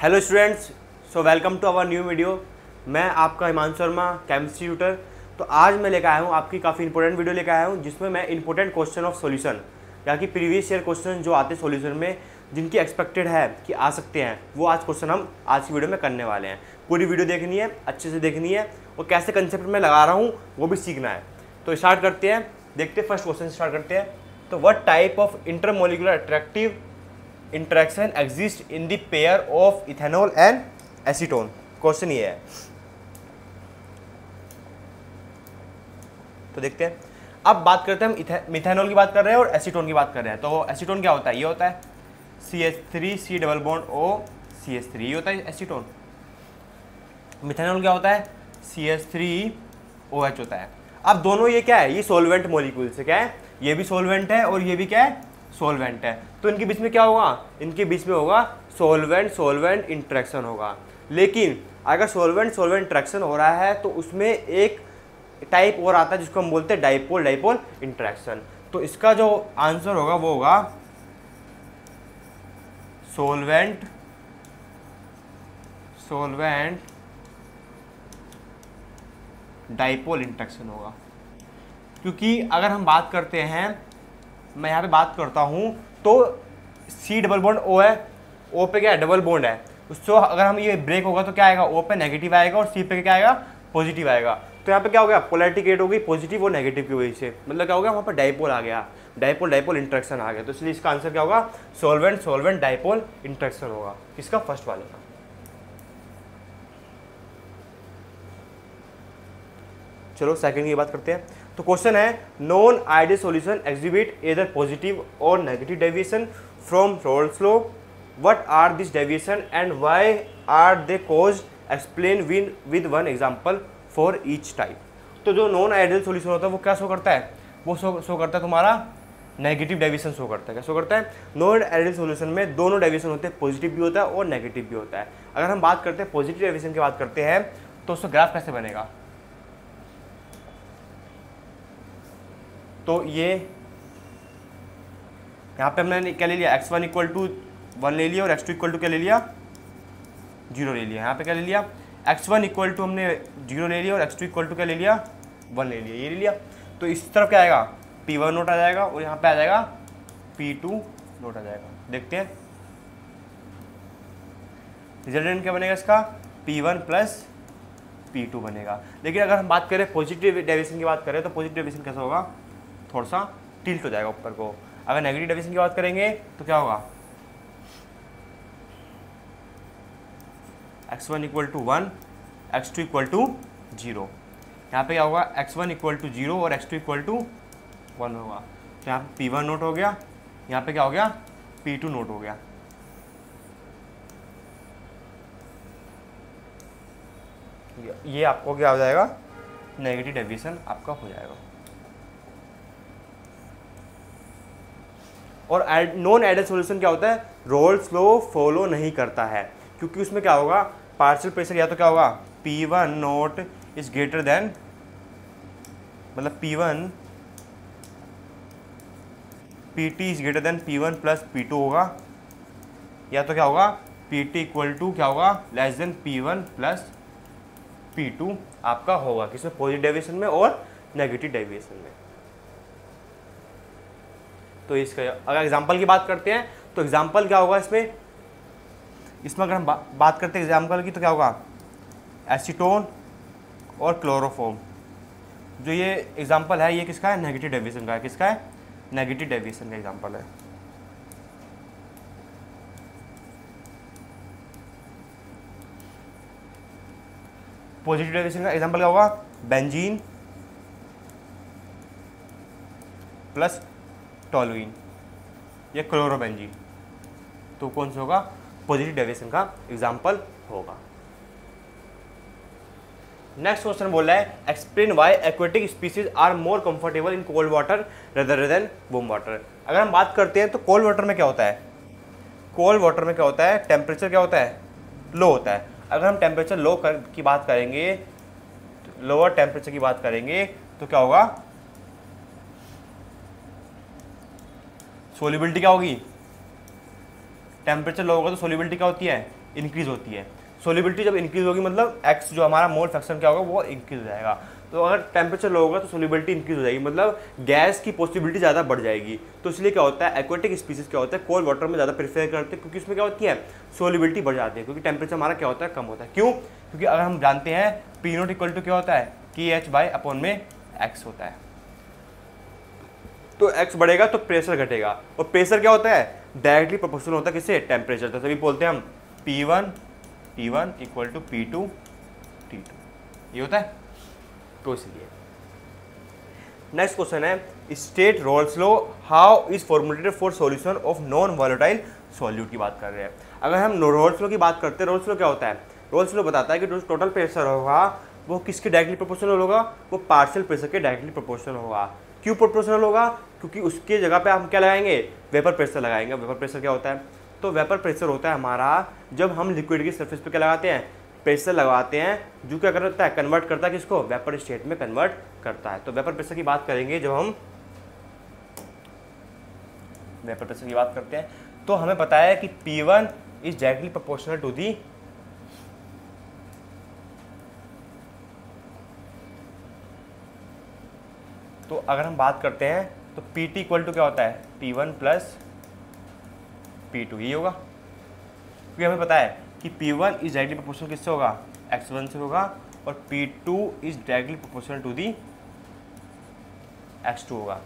Hello students, so welcome to our new video. मैं आपका Himanshu Sharma, chemistry tutor. तो आज मैं लेकर आया हूँ आपकी काफ़ी इंपॉर्टेंट वीडियो लेकर आया हूँ, जिसमें मैं इंपॉर्टेंट क्वेश्चन ऑफ सॉल्यूशन या कि प्रीवियस ईयर क्वेश्चन जो आते हैं सॉल्यूशन में, जिनकी एक्सपेक्टेड है कि आ सकते हैं, वो आज क्वेश्चन हम आज की वीडियो में करने वाले हैं। पूरी वीडियो देखनी है, अच्छे से देखनी है, और कैसे कंसेप्ट में लगा रहा हूँ वो भी सीखना है। तो स्टार्ट करते हैं, देखते हैं फर्स्ट क्वेश्चन स्टार्ट करते हैं। तो what type of intermolecular attractive interaction exist in the pair of ethanol and acetone. Question ये है, तो देखते हैं। अब बात करते हैं, हम मिथेनॉल की बात कर रहे हैं और एसीटोन की बात कर रहे हैं। तो एसीटोन क्या होता है? ये होता है CH3 C double bond O CH3, ये होता है एसीटोन। मिथेनॉल क्या होता है? CH3OH होता है। अब दोनों ये क्या है? ये सॉल्वेंट मॉलिक्यूल से क्या है? ये भी सॉल्वेंट है और ये भी क्या है? सॉल्वेंट है। तो इनके बीच में क्या होगा? इनके बीच में होगा सॉल्वेंट सॉल्वेंट इंटरेक्शन होगा। लेकिन अगर सॉल्वेंट सॉल्वेंट इंटरेक्शन हो रहा है तो उसमें एक टाइप और आता है जिसको हम बोलते हैं डाइपोल डाइपोल इंटरेक्शन। तो इसका जो आंसर होगा वो होगा सॉल्वेंट सॉल्वेंट डाइपोल इंटरेक्शन होगा। क्योंकि अगर हम बात करते हैं, मैं यहाँ पे बात करता हूँ, तो C डबल बॉन्ड O है, O पे क्या है? डबल बॉन्ड है। उसको अगर हम ये ब्रेक होगा तो क्या आएगा? O पे नेगेटिव आएगा और C पे क्या आएगा? पॉजिटिव आएगा। तो यहाँ पे क्या हो गया? पोलैरिटी क्रिएट हो गई पॉजिटिव और नेगेटिव की वजह से। मतलब क्या हो गया? वहाँ पर डाइपोल आ गया, डाइपोल डाइपोल इंटरेक्शन आ गया। तो इसलिए इसका आंसर क्या होगा? सॉल्वेंट सॉल्वेंट डाइपोल इंटरेक्शन होगा। किसका? फर्स्ट वाले का। चलो सेकंड की बात करते हैं। तो क्वेश्चन है, non ideal solution exhibit either positive और negative deviation from Raoult's law. What are this deviation and why are they caused? Explain with one example for each type. तो जो नॉन आइडियल सॉल्यूशन होता है वो क्या show करता है? वो शो करता है तुम्हारा नेगेटिव डेविएशन शो करता है। क्या शो करता है? नॉन आइडियल सॉल्यूशन में दोनों डेविएशन होते हैं, पॉजिटिव भी होता है और नेगेटिव भी होता है। अगर हम बात करते हैं पॉजिटिव डेविएशन की बात करते हैं तो उसका ग्राफ कैसे बनेगा? तो ये यहाँ पे हमने क्या ले लिया? x1 इक्वल टू 1 ले लिया और x2 इक्वल टू क्या ले लिया? 0 ले लिया। यहाँ पे क्या ले लिया? x1 इक्वल टू हमने 0 ले लिया और x2 इक्वल टू क्या ले लिया? 1 ले लिया, ये ले लिया। तो इस तरफ क्या आएगा? P1 नोट आ जाएगा और यहाँ पे आ जाएगा P2 नोट आ जाएगा। देखते हैं रिजल्टेंट क्या बनेगा इसका? P1 प्लस P2 बनेगा। लेकिन अगर हम बात करें पॉजिटिव डेविएशन की बात करें तो पॉजिटिव डेविएशन कैसा होगा? थोड़ा सा टिल्ट हो जाएगा ऊपर को। अगर नेगेटिव डेविएशन की बात करेंगे तो क्या होगा? x1 equal to 1, x2 equal to 0। यहाँ पे क्या होगा? x1 इक्वल टू 0 और x2 इक्वल टू 1 होगा। तो यहाँ पे P1 नोट हो गया, यहाँ पे क्या हो गया? P2 नोट हो गया। ये आपको क्या हो जाएगा? नेगेटिव डेविएशन आपका हो जाएगा। और नॉन आइडियल सॉल्यूशन क्या होता है? रोल्स लॉ फॉलो नहीं करता है, क्योंकि उसमें क्या होगा? पार्शियल प्रेशर या तो क्या होगा? P1 note is greater than, मतलब PT is greater than P1 plus P2 होगा, या तो क्या होगा? PT इक्वल टू क्या होगा? Less than P1 plus P2 आपका होगा। किसमें? पॉजिटिव डेविएशन में और नेगेटिव डेविएशन में। तो इसका अगर एग्जाम्पल की बात करते हैं तो एग्जाम्पल क्या होगा इसमें? इसमें अगर हम बात करते हैं एग्जाम्पल की तो क्या होगा? एसीटोन और क्लोरोफॉर्म। जो ये एग्जाम्पल है ये किसका है? नेगेटिव डेविएशन का है। किसका है? नेगेटिव डेविएशन का एग्जाम्पल है। पॉजिटिव डेविएशन का एग्जाम्पल क्या होगा? बेंजीन प्लस टॉलुइन या क्लोरोबेंजीन। तो कौन सा होगा? पॉजिटिव डेविएशन का एग्जाम्पल होगा। नेक्स्ट क्वेश्चन बोल रहा है, explain why aquatic species are more comfortable in cold water rather than warm water. अगर हम बात करते हैं तो कोल्ड वाटर में क्या होता है? कोल्ड वाटर में क्या होता है? टेम्परेचर क्या होता है? लो होता है। अगर हम टेम्परेचर लो की बात करेंगे, लोअर टेम्परेचर की बात करेंगे तो क्या होगा? सोल्युबिलिटी क्या होगी? टेम्परेचर लो होगा तो सोल्युबिलिटी क्या होती है? इंक्रीज होती है। सोलिबिलिटी जब इंक्रीज होगी मतलब एक्स जो हमारा मोल फ्रैक्शन क्या होगा वो इंक्रीज हो जाएगा। तो अगर टेम्परेचर लो होगा तो सोलिबिलिटी इंक्रीज हो जाएगी, मतलब गैस की पॉसिबिलिटी ज़्यादा बढ़ जाएगी। तो इसलिए क्या होता है, एक्वेटिक स्पीसीज क्या होता है कोल्ड वाटर में ज़्यादा प्रेफर करते हैं, क्योंकि उसमें क्या होती है सोलिबिलिटी बढ़ जाती है, क्योंकि टेम्परेचर हमारा क्या होता है कम होता है। क्यों? क्योंकि अगर हम जानते हैं पी नोट इक्वल टू क्या होता है KH/अपॉन में एक्स होता है, तो एक्स बढ़ेगा तो प्रेशर घटेगा, और प्रेशर क्या होता है डायरेक्टली प्रोपोर्शनल होता है किससे, टेम्परेचर। तो तभी बोलते हैं हम P1 equal to P2 T2, ये होता है। तो इसलिए नेक्स्ट क्वेश्चन है state roles law how is formulated for solution of non volatile solute की बात कर रहे हैं। अगर हम रोल्स लॉ की बात करते हैं, रोल्स लॉ क्या होता है, रोल्स लॉ बताता है कि जो टोटल प्रेशर होगा वो किसके डायरेक्टली प्रोपोर्शनल होगा, वो पार्शियल प्रेशर के डायरेक्टली प्रोपोर्शनल होगा। क्यों प्रोपोर्शनल होगा? क्योंकि उसके जगह पे हम क्या लगाएंगे, वेपर प्रेशर लगाएंगे। वेपर प्रेशर क्या होता है, तो वेपर प्रेशर होता है हमारा जब हम लिक्विड की सरफेस पे क्या लगाते हैं, प्रेशर लगाते हैं, जो क्या करता है कन्वर्ट करता है किसको, वेपर स्टेट में कन्वर्ट करता है। तो वेपर प्रेशर की बात करेंगे, जब हम वेपर प्रेशर की बात करते हैं तो हमें पता है कि P1 is directly proportional to the तो अगर हम बात करते हैं तो PT इक्वल टू क्या होता है P1 प्लस P2, ये होगा, क्योंकि हमें पता है कि P1 इज डायरेक्टली प्रोपोर्शनल किससे होगा, x1 से होगा, और P2 is directly proportional to the x2 होगा।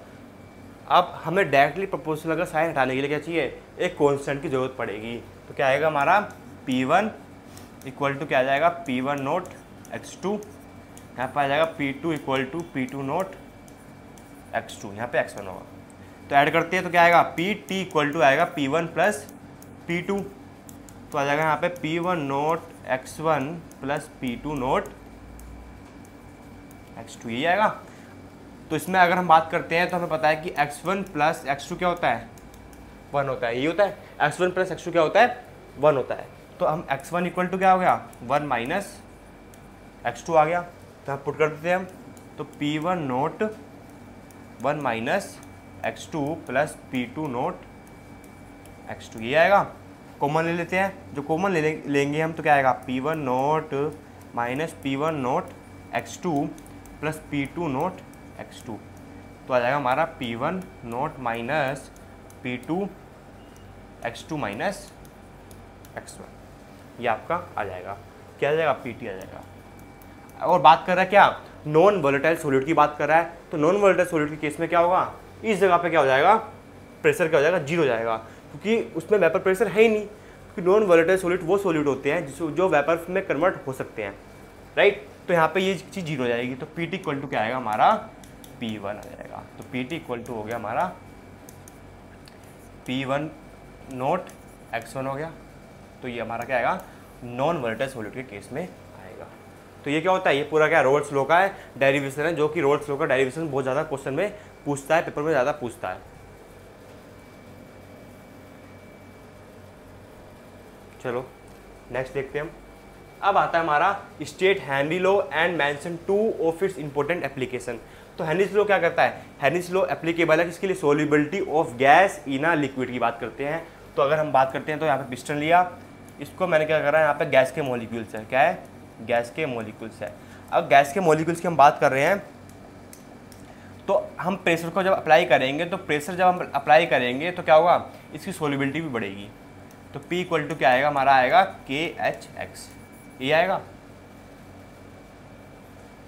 अब हमें डायरेक्टली प्रोपोर्शनल का साइन हटाने के लिए क्या चाहिए, एक कांस्टेंट की जरूरत पड़ेगी। तो क्या आएगा हमारा P1 इक्वल टू क्या आ जाएगा P1 नोट x2, यहाँ पर आ जाएगा P2 equal to P2 note x2, यहाँ पे x1 होगा। तो ऐड करते हैं तो क्या आएगा PT इक्वल टू आएगा P1 प्लस P2, तो आ जाएगा यहाँ पे P1 note x1 plus P2 note x2, यही आएगा। तो इसमें अगर हम बात करते हैं तो हमें पता है कि x1 प्लस x2 क्या होता है 1 होता है, यही होता है। x1 प्लस x2 क्या होता है 1 होता है। तो हम x1 इक्वल टू क्या हो गया 1 माइनस x2 आ गया, तो हम पुट कर देते हैं हम, तो P1 note 1 minus x2 plus P2 note x2, ये आएगा। कॉमन ले लेते हैं, जो कॉमन लेंगे हम तो क्या आएगा P1 note minus P1 note x2 plus P2 note x2, तो आ जाएगा हमारा P1 note minus P2 x2 minus x1, ये आपका आ जाएगा, क्या आ जाएगा PT आ जाएगा। और बात कर रहा है क्या नॉन वोलेटाइल सॉल्यूट की बात कर रहा है, तो नॉन वोलेटाइल सॉल्यूट के केस में क्या होगा, इस जगह पे क्या हो जाएगा प्रेशर क्या हो जाएगा 0 हो जाएगा, क्योंकि उसमें वेपर प्रेशर है ही नहीं। क्योंकि नॉन वोलेटाइल सॉल्यूट वो सॉल्यूट होते हैं जो वेपर में कन्वर्ट हो सकते हैं, राइट। तो यहाँ पे ये चीज़ 0 हो जाएगी, तो PT इक्वल टू क्या आएगा हमारा P1 आ जाएगा। तो PT इक्वल टू हो गया हमारा P1 नोट x1 हो गया, तो ये हमारा क्या आएगा नॉन वोलेटाइल सॉल्यूट के केस में आएगा। तो ये क्या होता है, ये पूरा क्या रोल्स लॉ का है डेरिवेशन है, जो कि रोल्स लॉ का डेरिवेशन बहुत ज़्यादा क्वेश्चन में पूछता है, पेपर में ज़्यादा पूछता है। चलो नेक्स्ट देखते हैं हम। अब आता है हमारा state Henry law and mention 2 of its important application. तो हेनरीज लॉ क्या करता है, हेनरीज लॉ एप्लीकेबल है किसके लिए, solubility of gas in a liquid की बात करते हैं। तो अगर हम बात करते हैं तो यहाँ पे पिस्टन लिया, इसको मैंने क्या करा है, यहाँ पे गैस के मॉलिक्यूल्स है, क्या है गैस के मॉलिक्यूल्स है। अब गैस के मॉलिक्यूल्स की हम बात कर रहे हैं, तो हम प्रेशर को जब अप्लाई करेंगे, तो प्रेशर जब हम अप्लाई करेंगे तो क्या होगा, इसकी सोल्युबिलिटी भी बढ़ेगी। तो P इक्वल टू क्या आएगा हमारा आएगा KHX, ये आएगा।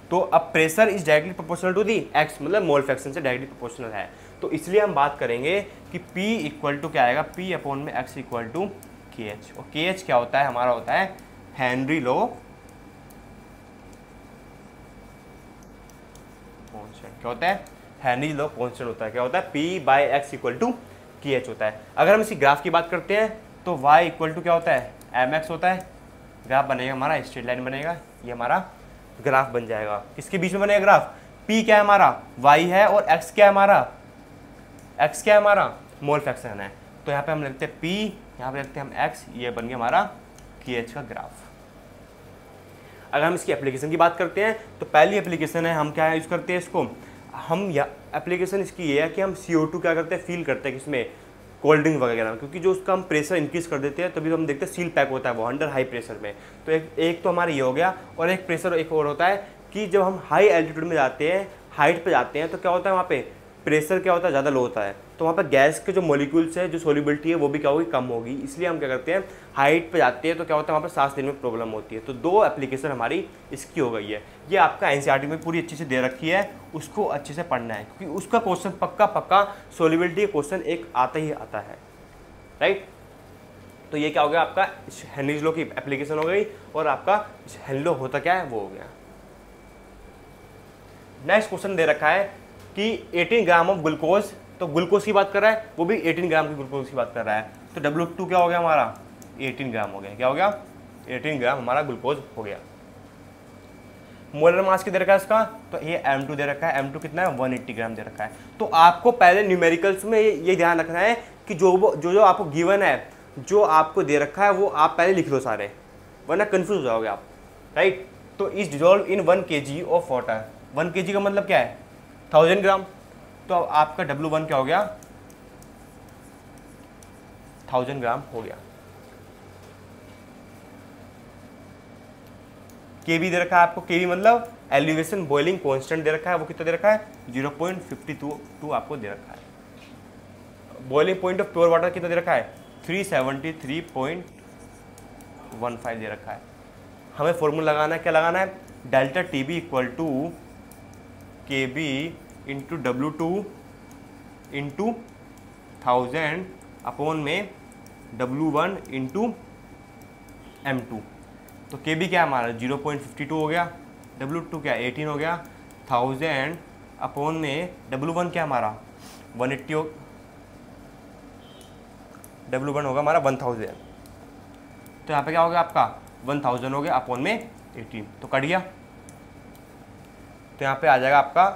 तो अब pressure is directly proportional to the x, मतलब मोल फ्रैक्शन से डायरेक्टली प्रोपोर्शनल है। तो इसलिए हम बात करेंगे कि P इक्वल टू क्या आएगा P अपॉन में x इक्वल टू KH। और KH क्या होता है हमारा, होता है हेनरी लॉ कॉन्स्टेंट। क्या होता है हेनरी लॉ कॉन्स्टेंट होता है, क्या होता है P/x इक्वल टू KH होता है। अगर हम इसी ग्राफ की बात करते हैं तो y इक्वल टू क्या होता है mx होता है, ग्राफ बनेगा हमारा स्ट्रेट लाइन बनेगा, ये हमारा ग्राफ बन जाएगा। किसके बीच में बनेगा ग्राफ, P क्या है हमारा y है, और x क्या है हमारा, x क्या है हमारा मोल फ्रैक्शन है। तो यहाँ पे हम लिखते हैं P, यहाँ पे लिखते हैं हम x, ये बन गया हमारा KH का ग्राफ। अगर हम इसकी एप्लीकेशन की बात करते हैं तो पहली एप्लीकेशन है, हम क्या यूज़ करते हैं इसको, हम एप्लीकेशन इसकी ये है कि हम CO2 क्या करते हैं फील करते हैं किसमें, कोल्ड ड्रिंक वगैरह में, क्योंकि जो उसका हम प्रेशर इंक्रीज कर देते हैं तभी तो हम देखते हैं सील पैक होता है वो अंडर हाई प्रेशर में। तो एक तो हमारा ये हो गया, और एक प्रेशर एक और होता है कि जब हम हाई एल्टीट्यूड में जाते हैं, हाइट पे जाते हैं, तो क्या होता है वहाँ पे प्रेशर क्या होता है, ज़्यादा लो होता है, तो वहाँ पर गैस के जो मॉलिक्यूल्स है, जो सोल्युबिलिटी है वो भी क्या होगी, कम होगी। इसलिए हम क्या करते हैं, हाइट पे जाते हैं तो क्या होता है वहाँ पर सांस लेने में प्रॉब्लम होती है। तो 2 एप्लीकेशन हमारी इसकी हो गई है। ये आपका एनसीईआरटी में पूरी अच्छी से दे रखी है, उसको अच्छे से पढ़ना है, क्योंकि उसका क्वेश्चन पक्का सोल्युबिलिटी का क्वेश्चन एक आता ही आता है, राइट। तो ये क्या हो गया, आपका हेनरीज लॉ की एप्लीकेशन हो गई, और आपका हेनरी लॉ होता क्या है वो हो गया। नेक्स्ट क्वेश्चन दे रखा है कि 18 ग्राम ऑफ ग्लूकोज, तो ग्लूकोज की बात कर रहा है, वो भी 18 ग्राम की ग्लूकोज की बात कर रहा है। तो W2 क्या हो गया हमारा, 18 ग्राम हो गया। क्या हो गया, 18 ग्राम हमारा ग्लूकोज हो गया। मोलर मास की दे रखा है इसका, तो ये M2 दे रखा है। M2 कितना है, 180 ग्राम दे रखा है। तो आपको पहले न्यूमेरिकल्स में ये ध्यान रखना है कि जो आपको गिवन है, जो आपको दे रखा है वो आप पहले लिख लो सारे, वरना कंफ्यूज हो जाओगे आप, राइट। तो is dissolve in 1 kg of water. 1 kg का मतलब क्या है, 1000 ग्राम। तो आपका W1 क्या हो गया, 1000 ग्राम हो गया। केवी दे रखा है आपको, केवी मतलब एलिवेशन बॉइलिंग कांस्टेंट दे रखा है, वो कितना दे रखा है, 0.52 आपको दे रखा है। Boiling point of pure water कितना दे रखा है, 373.15 दे रखा है। हमें फॉर्मूला लगाना है, क्या लगाना है, delta TB equal to KB into W2 into 1000 upon में W1 इंटू M2। तो KB क्या है हमारा, 0.52 हो गया, W2 क्या 18 हो गया, 1000 अपॉन में W1 क्या हमारा 180 हो, W1 होगा हमारा 1000। तो यहाँ पे क्या हो गया आपका 1000 हो गया अपॉन में 18, तो कट गया। तो यहाँ पे आ जाएगा आपका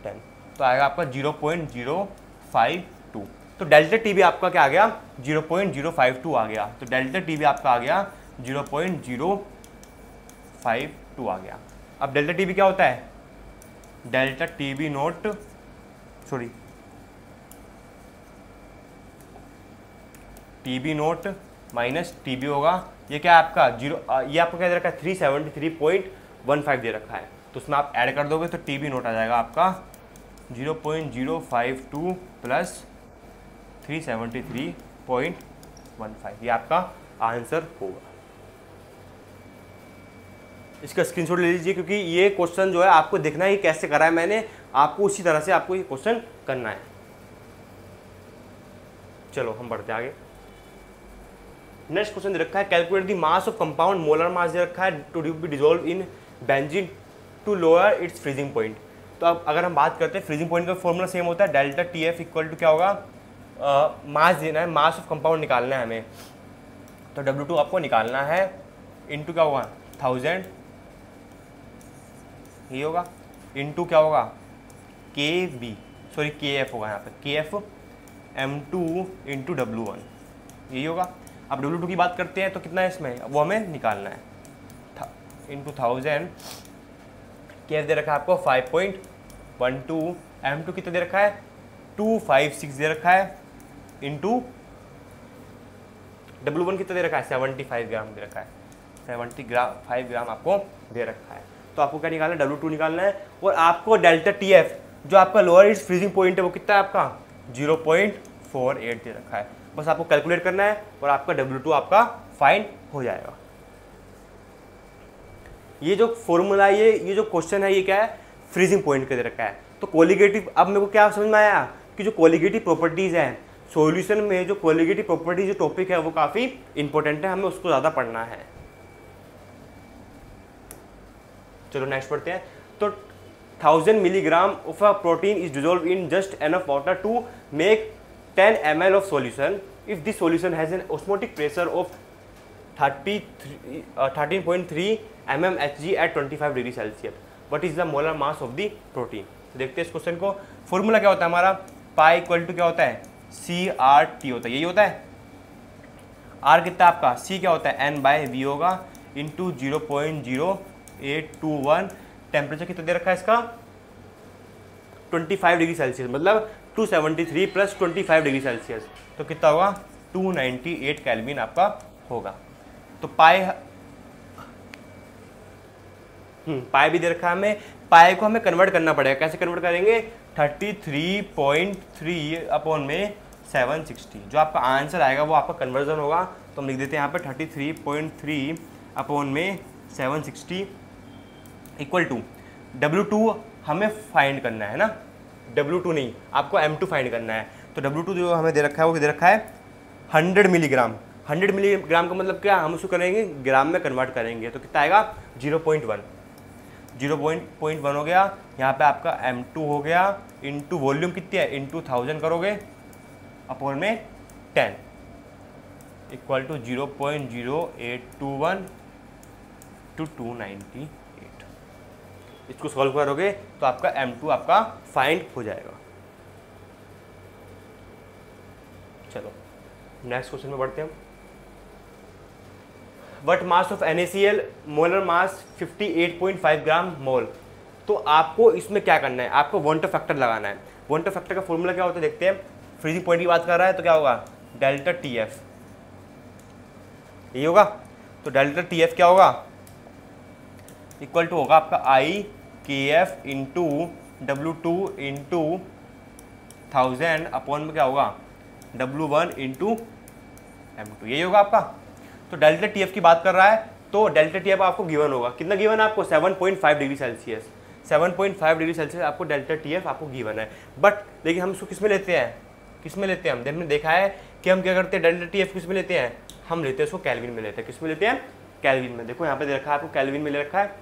10, तो आएगा आपका 0.052। तो डेल्टा TB आपका क्या आ गया, 0.052 आ गया। तो डेल्टा TB आपका आ गया 0.052 आ गया। अब डेल्टा TB क्या होता है, delta TB note TB note minus TB होगा। ये क्या है आपका ये आपको क्या दे रखा है, 373.15 दे रखा है। तो उसमें आप ऐड कर दोगे तो TB नोट आ जाएगा आपका 0.052 प्लस 373.15। ये आपका आंसर होगा। इसका स्क्रीनशॉट ले लीजिए, क्योंकि ये क्वेश्चन जो है आपको देखना है कैसे करा है मैंने, आपको उसी तरह से आपको ये क्वेश्चन करना है। चलो हम बढ़ते आगे। नेक्स्ट क्वेश्चन दे रखा है, calculate the mass of compound, molar mass दे रखा है to be dissolve in benzene to lower its freezing point. तो अब अगर हम बात करते हैं फ्रीजिंग पॉइंट का फॉर्मूला सेम होता है, डेल्टा TF इक्वल टू क्या होगा, मास देना है, मास ऑफ कंपाउंड निकालना है हमें। तो W2 आपको निकालना है, इनटू क्या होगा 1000, ये होगा, इनटू क्या होगा KF होगा यहाँ पे, KF M2 इंटू W1, यही होगा। अब W2 की बात करते हैं तो कितना है इसमें, वो हमें निकालना है, इंटू 1000, KF दे रखा है आपको 5.12, M2 कितना दे रखा है 256 दे रखा है, इंटू W1 कितना दे रखा है 75 ग्राम दे रखा है, 75 ग्राम आपको दे रखा है। तो आपको क्या निकालना है, W2 निकालना है। और आपको डेल्टा TF जो आपका लोअर इट्स फ्रीजिंग पॉइंट है वो कितना है आपका 0.48 दे रखा है। बस आपको कैलकुलेट करना है और आपका W2 आपका फाइंड हो जाएगा। ये जो फॉर्मूला है, ये जो क्वेश्चन है, ये क्या है, फ्रीजिंग पॉइंट का दे रखा है। तो कोलिगेटिव, अब मेरे को क्या समझ में आया कि जो कोलिगेटिव प्रॉपर्टीज़ हैं सॉल्यूशन में, जो कोलिगेटिव प्रॉपर्टीज जो टॉपिक है वो काफ़ी इंपॉर्टेंट है, हमें उसको ज़्यादा पढ़ना है। चलो नेक्स्ट पढ़ते हैं। तो 1000 milligram of a protein is dissolve in just enough water to make 10 ml of solution if the solution has an osmotic pressure of 13.3 mmHg at 25 degree Celsius. What is the molar mass of the protein? देखते हैं इस question को। Formula क्या होता है हमारा, pi equal to क्या होता है CRT होता है, यही होता है। R कितना आपका, C क्या होता है N/V होगा, इंटू 0.0821। टेम्परेचर कितना दे रखा है इसका 25 डिग्री सेल्सियस, मतलब 273 प्लस 25 डिग्री सेल्सियस, तो कितना होगा 298 केल्विन आपका होगा। तो पाई पाई भी दे रखा है हमें, पाई को हमें कन्वर्ट करना पड़ेगा। कैसे कन्वर्ट करेंगे, 33.3 अपॉन में 760, जो आपका आंसर आएगा वो आपका कन्वर्जन होगा। तो हम लिख देते हैं यहाँ पे 33.3 अपॉन में 760 इक्वल टू W2 हमें फाइंड करना है ना, W2 नहीं, आपको M2 फाइंड करना है। तो W2 जो हमें दे रखा है वो दे रखा है 100 मिलीग्राम। 100 मिलीग्राम का मतलब क्या, हम उसको करेंगे ग्राम में कन्वर्ट करेंगे, तो कितना आएगा 0.1 हो गया। यहाँ पे आपका M2 हो गया, इंटू वॉल्यूम कितनी है, इंटू 1000 करोगे अपॉन में 10 इक्वल टू 0.0821 टू 298। इसको सॉल्व करोगे तो आपका M2 आपका फाइंड हो जाएगा। चलो नेक्स्ट क्वेश्चन में बढ़ते हैं हम। What mass of NaCl, molar mass 58.5 ग्राम मोल। तो आपको इसमें क्या करना है, आपको वॉन्टर फैक्टर लगाना है। वॉन्टर फैक्टर का फॉर्मूला क्या होता है देखते हैं। फ्रीजिंग पॉइंट की बात कर रहा है तो क्या होगा, डेल्टा TF, यही होगा। तो डेल्टा TF क्या होगा, इक्वल टू होगा आपका IKF into W2 into 1000 upon में क्या होगा W1 इंटू M2, यही होगा आपका। तो डेल्टा TF की बात कर रहा है तो डेल्टा TF आपको गिवन होगा, कितना गिवन है आपको 7.5 डिग्री सेल्सियस। 7.5 डिग्री सेल्सियस आपको डेल्टा TF आपको गिवन है। बट देखिए हम इसको किस में लेते हैं, हमने देखा है कि हम क्या करते हैं, डेल्टा TF किस में लेते हैं, हम लेते हैं इसको केल्विन में लेते हैं। किस में लेते हैं, केल्विन में। देखो यहाँ पे दे रखा है आपको केल्विन में ले रखा है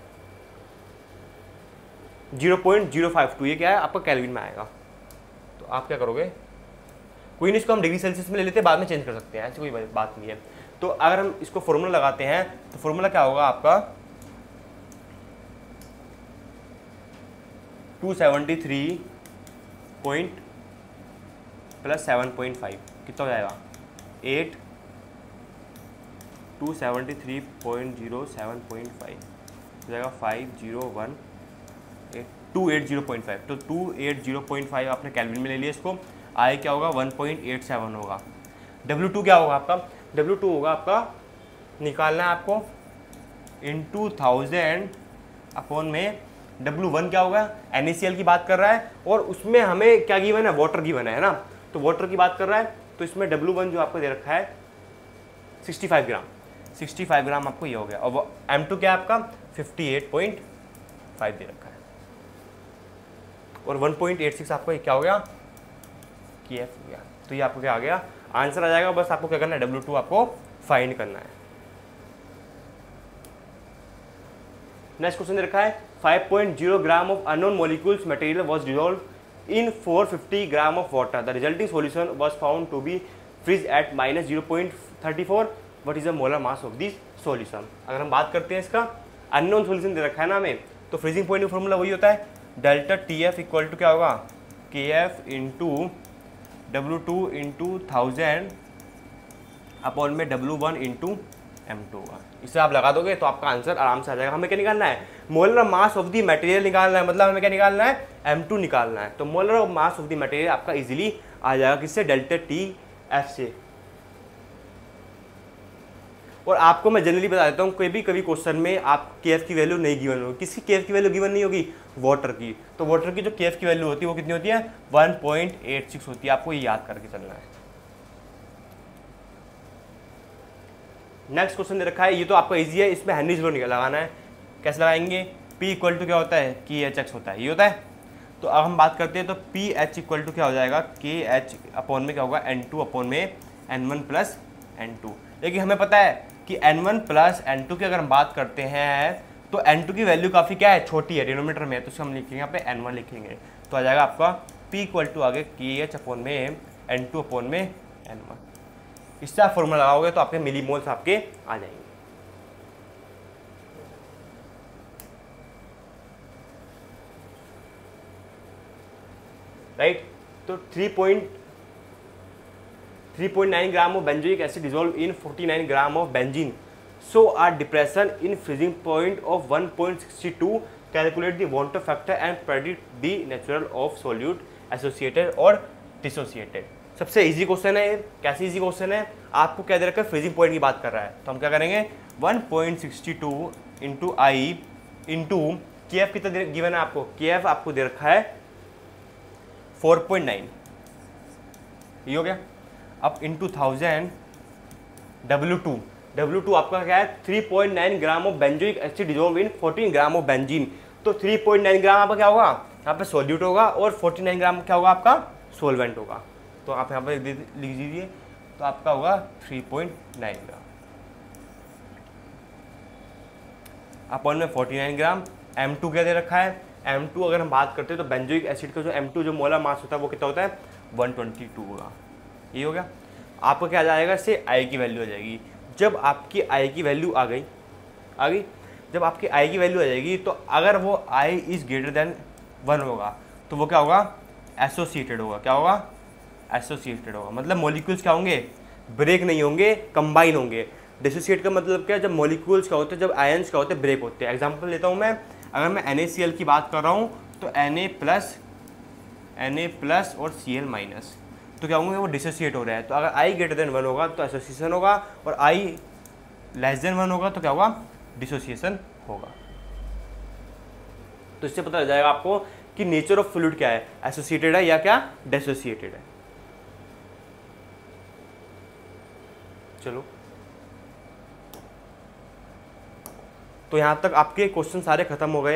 0.052, ये क्या है आपका केल्विन में आएगा। तो आप क्या करोगे, कोई नहीं, इसको हम डिग्री सेल्सियस में ले लेते हैं, बाद में चेंज कर सकते हैं, ऐसी कोई बात नहीं है। तो अगर हम इसको फॉर्मूला लगाते हैं तो फॉर्मूला क्या होगा आपका 273 पॉइंट प्लस 7.5 कितना हो जाएगा 8, 273.07.5 हो जाएगा 280.5। तो 280.5 आपने केल्विन में ले लिया इसको। आई क्या होगा 1.87 होगा। W2 क्या होगा आपका, W2 होगा आपका, निकालना है आपको इंटू 1000 अपॉन में W1 क्या होगा, NaCl की बात कर रहा है और उसमें हमें क्या गिवन है, वाटर गिवन है ना। तो वाटर की बात कर रहा है तो इसमें W1 जो आपको दे रखा है 65 ग्राम आपको ये हो गया। और M2 क्या है आपका 58.5 दे रखा है और 1.86 आपको क्या हो गया KF हो गया। तो ये आपको क्या आ गया, आंसर आ जाएगा। बस आपको क्या करना है, W2 आपको फाइंड करना है। नेक्स्ट क्वेश्चन दे रखा है 5.0 gram of unknown molecules material was dissolved in 450 gram of water. The resulting solution was found to be freeze at -0.34। What is the molar mass of this solution. अगर हम बात करते हैं इसका अननोन सॉल्यूशन दे रखा है ना हमें, तो फ्रीजिंग पॉइंट का फॉर्मूला वही होता है, डेल्टा TF इक्वल टू क्या होगा KF into W2 into 1000 upon में W1 इंटू M2 होगा। इससे आप लगा दोगे तो आपका आंसर आराम से आ जाएगा। हमें क्या निकालना है, molar mass of the material निकालना है, मतलब हमें क्या निकालना है, M2 निकालना है। तो molar mass of the material आपका इजीली आ जाएगा किससे, डेल्टा TF से। और आपको मैं जनरली बता देता हूँ, कोई भी कभी क्वेश्चन में आप KF की वैल्यू नहीं गिवन होगी, किसी KF की वैल्यू गिवन नहीं होगी, वाटर की। तो वाटर की जो KF की वैल्यू होती है वो कितनी होती है 1.86 होती है। आपको ये याद करके चलना है। नेक्स्ट क्वेश्चन दे रखा है, ये तो आपका इजी है, इसमें हेनरीज लॉ लगाना है। कैसे लगाएंगे, P इक्वल टू क्या होता है KHX होता है, ये होता है। तो अब हम बात करते हैं तो PH इक्वल टू क्या हो जाएगा KH अपॉन में क्या होगा N2 अपॉन में N1 प्लस N2। लेकिन हमें पता है कि N1 प्लस N2 की अगर हम बात करते हैं तो N2 की वैल्यू काफ़ी क्या है, छोटी है, डिनोमिनेटर में है, तो हम लिखेंगे यहाँ पे N1 लिखेंगे। तो आ जाएगा आपका P इक्वल टू आगे KH अपॉन में N2 अपॉन में N1। इससे आप फॉर्मूला लगाओगे तो आपके मिलीमोल्स आपके आ जाएंगे। राइट, तो 3.9 gram of benzoic acid dissolve in 49 gram of benzene, so a depression in freezing point of 1.62, calculate the Wanter factor and predict the natural of solute associated और dissociated. सबसे easy question है ये। कैसे easy question है, आपको क्या दे रखा है, फ्रीजिंग पॉइंट की बात कर रहा है, तो हम क्या करेंगे 1.62 इंटू आई इंटू के एफ कितना गिवन है आपको, के एफ आपको दे रखा है 4.9, ये हो गया। अब इंटू 1000 W2 आपका क्या है 3.9 gram of benzoic acid dissolve in 14 gram of benzene. तो 3.9 ग्राम आपका क्या होगा, यहाँ पे सॉल्यूट होगा और 49 ग्राम क्या होगा आपका सोलवेंट होगा। तो आप यहाँ पे लिख दीजिए, तो आपका होगा 3.9 ग्राम अपन में 49 ग्राम। M2 क्या दे रखा है, M2 अगर हम बात करते हैं तो बेंजोइक एसिड का जो M2 जो मोलर मास होता है वो कितना होता है 122 होगा। ये हो गया। आपको क्या आ जाएगा, इससे आई की वैल्यू आ जाएगी। जब आपकी आई की वैल्यू आ गई, जब आपकी आई की वैल्यू आ जाएगी, तो अगर वो आई इज ग्रेटर देन 1 होगा तो वो क्या होगा, एसोसिएटेड होगा। क्या होगा, एसोसिएटेड होगा। मतलब मॉलिक्यूल्स क्या होंगे, ब्रेक नहीं होंगे, कंबाइन होंगे। डिसोसिएट का मतलब क्या है, जब मॉलिक्यूल्स क्या होते हैं, जब आयंस क्या होते हैं, ब्रेक होते हैं। एग्जांपल लेता हूँ मैं, अगर मैं NaCl की बात कर रहा हूँ तो Na प्लस और Cl माइनस, तो क्या होंगे, वो डिसोसिएट हो रहा है। तो अगर आई ग्रेटर देन 1 होगा तो एसोसिएशन होगा, और आई लेस देन 1 होगा तो क्या होगा, डिसोसिएशन होगा। तो इससे पता चल जाएगा आपको कि नेचर ऑफ फ्लूइड क्या है, एसोसिएटेड है या क्या डिसोसिएटेड है। चलो, तो यहाँ तक आपके क्वेश्चन सारे खत्म हो गए।